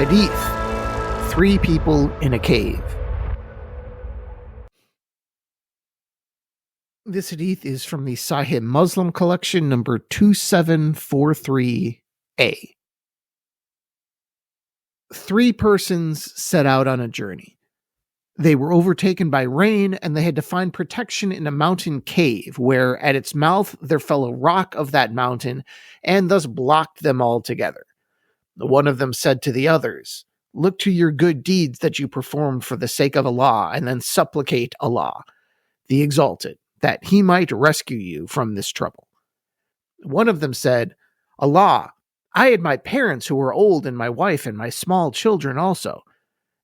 Hadith, 3 people in a cave. This hadith is from the Sahih Muslim collection number 2743a. 3 persons set out on a journey. They were overtaken by rain, and they had to find protection in a mountain cave, where at its mouth there fell a rock of that mountain, and thus blocked them all together. One of them said to the others, "Look to your good deeds that you performed for the sake of Allah, and then supplicate Allah, the Exalted, that He might rescue you from this trouble." One of them said, "Allah, I had my parents who were old, and my wife and my small children also.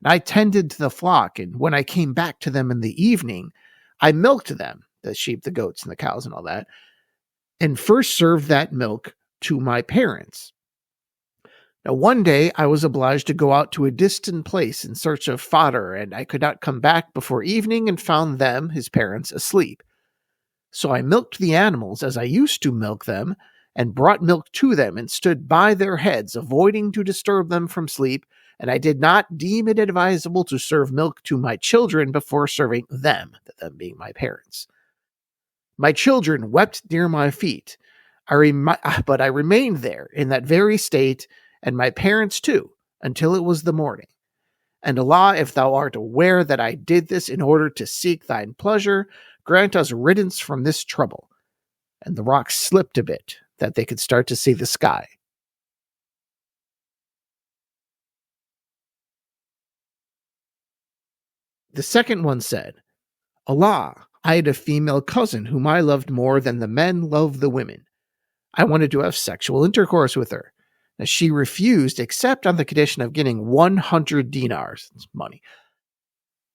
And I tended to the flock, and when I came back to them in the evening, I milked them," the sheep, the goats, and the cows and all that, "and first served that milk to my parents. Now one day I was obliged to go out to a distant place in search of fodder, and I could not come back before evening, and found them, his parents, asleep. So I milked the animals as I used to milk them, and brought milk to them, and stood by their heads, avoiding to disturb them from sleep, and I did not deem it advisable to serve milk to my children before serving them being my parents. My children wept near my feet, but I remained there in that very state, and my parents too, until it was the morning. And Allah, if thou art aware that I did this in order to seek thine pleasure, grant us riddance from this trouble." And the rock slipped a bit, that they could start to see the sky. The second one said, "Allah, I had a female cousin whom I loved more than the men love the women. I wanted to have sexual intercourse with her. Now, she refused, except on the condition of getting 100 dinars. That's money.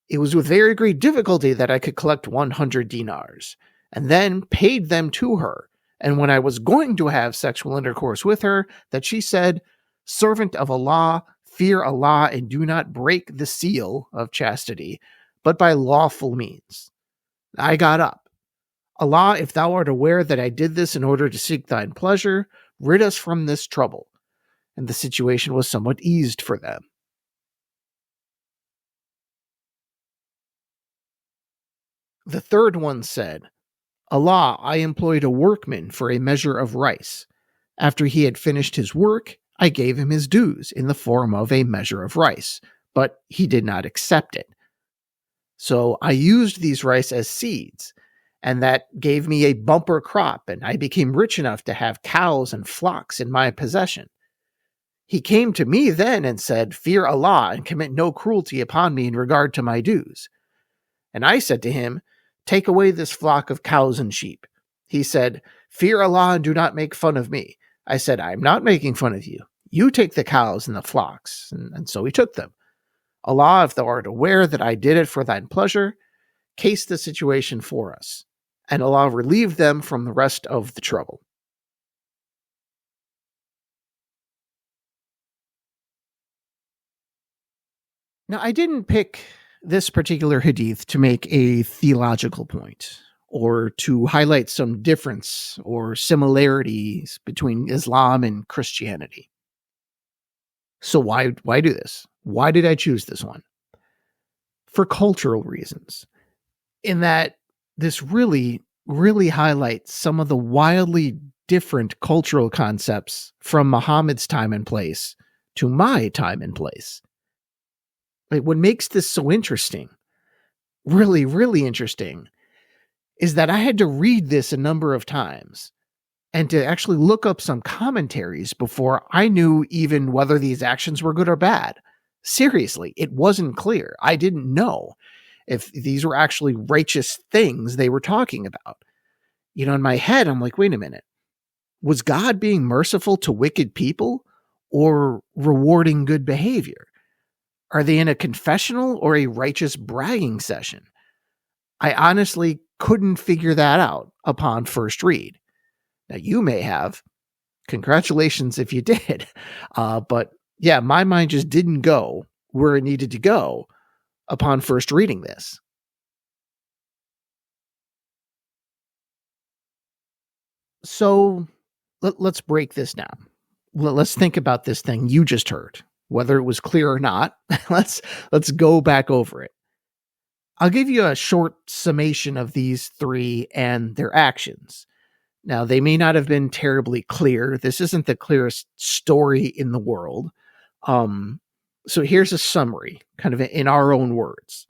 It was with very great difficulty that I could collect 100 dinars, and then paid them to her. And when I was going to have sexual intercourse with her, that she said, 'Servant of Allah, fear Allah, and do not break the seal of chastity, but by lawful means.' I got up. Allah, if thou art aware that I did this in order to seek thine pleasure, rid us from this trouble." And the situation was somewhat eased for them. The third one said, "Allah, I employed a workman for a measure of rice. After he had finished his work, I gave him his dues in the form of a measure of rice, but he did not accept it. So I used these rice as seeds, and that gave me a bumper crop, and I became rich enough to have cows and flocks in my possession. He came to me then and said, 'Fear Allah and commit no cruelty upon me in regard to my dues.' And I said to him, 'Take away this flock of cows and sheep.' He said, 'Fear Allah and do not make fun of me.' I said, 'I am not making fun of you. You take the cows and the flocks.' And so he took them. Allah, if thou art aware that I did it for thine pleasure, case the situation for us." And Allah relieved them from the rest of the trouble. Now, I didn't pick this particular hadith to make a theological point or to highlight some difference or similarities between Islam and Christianity. So why do this? Why did I choose this one? For cultural reasons. In that this really, really highlights some of the wildly different cultural concepts from Muhammad's time and place to my time and place. Like, what makes this so interesting, really, really interesting, is that I had to read this a number of times and to actually look up some commentaries before I knew even whether these actions were good or bad. Seriously, it wasn't clear. I didn't know if these were actually righteous things they were talking about. In my head, I'm like, wait a minute. Was God being merciful to wicked people or rewarding good behavior? Are they in a confessional or a righteous bragging session? I honestly couldn't figure that out upon first read. Now, you may have. Congratulations if you did. But yeah, my mind just didn't go where it needed to go upon first reading this. So let's break this down. Let's think about this thing you just heard. whether it was clear or not. let's go back over it. I'll give you a short summation of these three and their actions. Now, they may not have been terribly clear. This isn't the clearest story in the world. So here's a summary, kind of in our own words.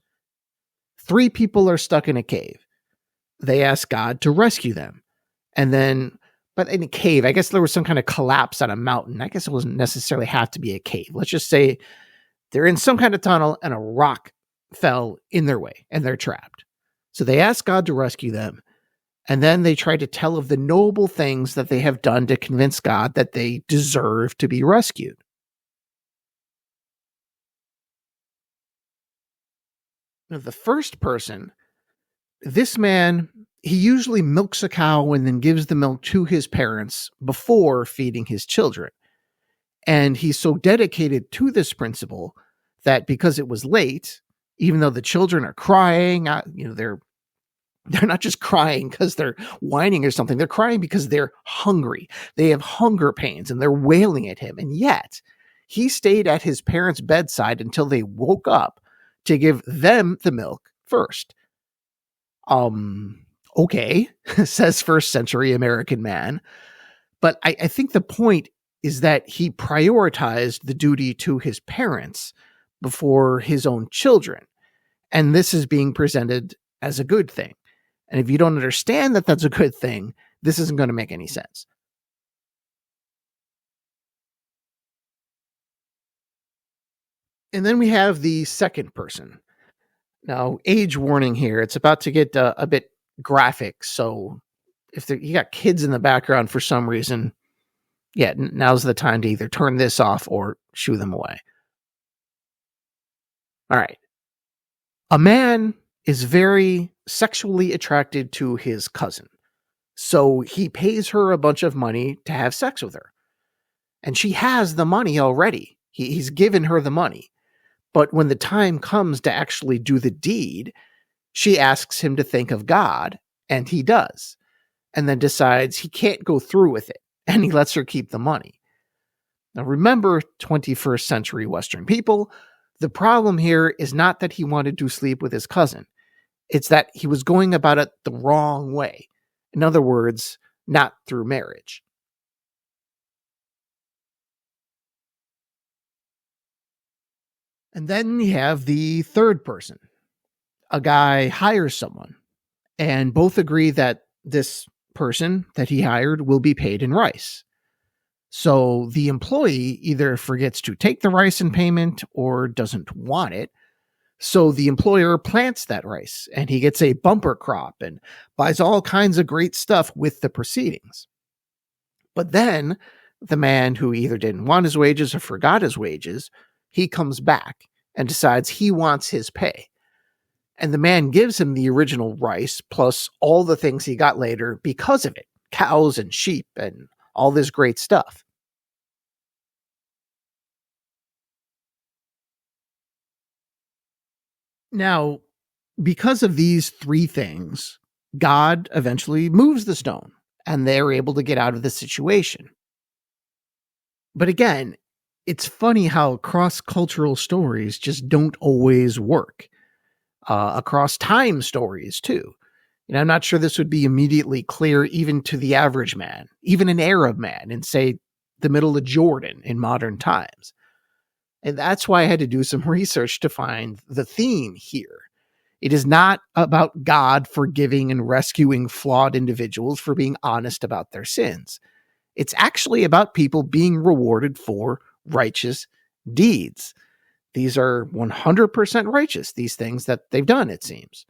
3 people are stuck in a cave. They ask God to rescue them. And then, but in a cave, I guess there was some kind of collapse on a mountain. I guess it wasn't necessarily have to be a cave. Let's just say they're in some kind of tunnel and a rock fell in their way and they're trapped. So they ask God to rescue them. And then they try to tell of the noble things that they have done to convince God that they deserve to be rescued. Now, the first person, this man, he usually milks a cow and then gives the milk to his parents before feeding his children. And he's so dedicated to this principle that because it was late, even though the children are crying, they're not just crying because they're whining or something. They're crying because they're hungry. They have hunger pains and they're wailing at him. And yet he stayed at his parents' bedside until they woke up to give them the milk first. Okay, says first century American man. But I think the point is that he prioritized the duty to his parents before his own children. And this is being presented as a good thing. And if you don't understand that that's a good thing, this isn't going to make any sense. And then we have the second person. Now, age warning here. It's about to get a bit graphic. So if you got kids in the background for some reason, now's the time to either turn this off or shoo them away. All right. A man is very sexually attracted to his cousin. So he pays her a bunch of money to have sex with her. And she has the money already. He's given her the money. But when the time comes to actually do the deed, she asks him to think of God, and he does. And then decides he can't go through with it, and he lets her keep the money. Now remember, 21st century Western people, the problem here is not that he wanted to sleep with his cousin. It's that he was going about it the wrong way. In other words, not through marriage. And then you have the third person. A guy hires someone, and both agree that this person that he hired will be paid in rice. So the employee either forgets to take the rice in payment or doesn't want it. So the employer plants that rice and he gets a bumper crop and buys all kinds of great stuff with the proceedings. But then the man who either didn't want his wages or forgot his wages, he comes back and decides he wants his pay. And the man gives him the original rice plus all the things he got later because of it. Cows and sheep and all this great stuff. Now, because of these 3 things, God eventually moves the stone and they're able to get out of the situation. But again, it's funny how cross-cultural stories just don't always work. Across time stories, too. I'm not sure this would be immediately clear even to the average man, even an Arab man in, say, the middle of Jordan in modern times. And that's why I had to do some research to find the theme here. It is not about God forgiving and rescuing flawed individuals for being honest about their sins. It's actually about people being rewarded for righteous deeds. These are 100% righteous, these things that they've done, it seems.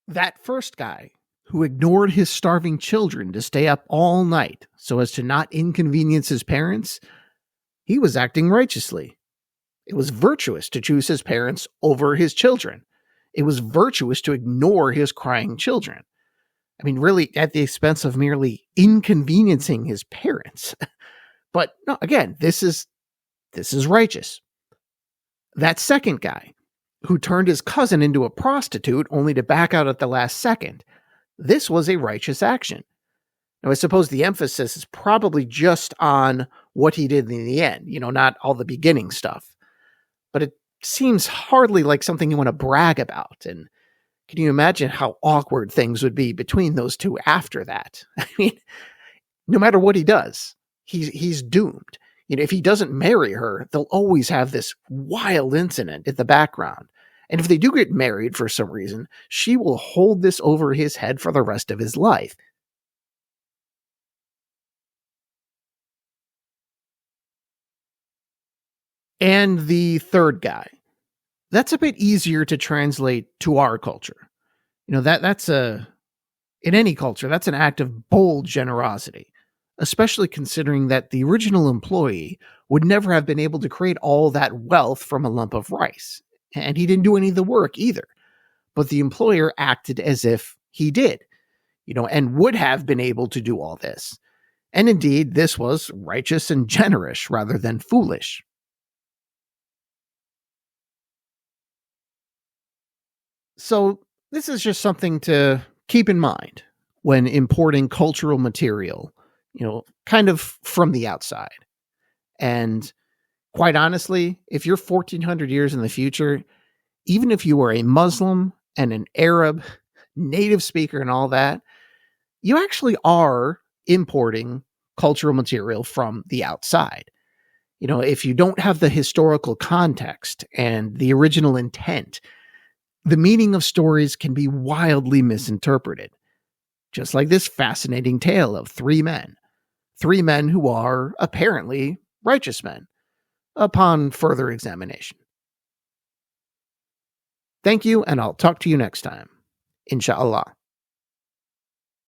That first guy who ignored his starving children to stay up all night so as to not inconvenience his parents, he was acting righteously. It was virtuous to choose his parents over his children. It was virtuous to ignore his crying children. I mean, really, at the expense of merely inconveniencing his parents. But no, again, this is righteous. That second guy who turned his cousin into a prostitute only to back out at the last second, this was a righteous action. Now, I suppose the emphasis is probably just on what he did in the end, not all the beginning stuff. But it seems hardly like something you want to brag about. And can you imagine how awkward things would be between those two after that? I mean, no matter what he does, he's doomed. If he doesn't marry her, they'll always have this wild incident in the background. And if they do get married for some reason, she will hold this over his head for the rest of his life. And the third guy, that's a bit easier to translate to our culture. That's in any culture, that's an act of bold generosity, especially considering that the original employee would never have been able to create all that wealth from a lump of rice. And he didn't do any of the work either. But the employer acted as if he did, and would have been able to do all this. And indeed, this was righteous and generous rather than foolish. So, this is just something to keep in mind when importing cultural material, kind of from the outside. And quite honestly, if you're 1400 years in the future, even if you are a Muslim and an Arab, native speaker, and all that, you actually are importing cultural material from the outside. If you don't have the historical context and the original intent, the meaning of stories can be wildly misinterpreted. Just like this fascinating tale of three men who are apparently righteous men upon further examination. Thank you, and I'll talk to you next time. Inshallah.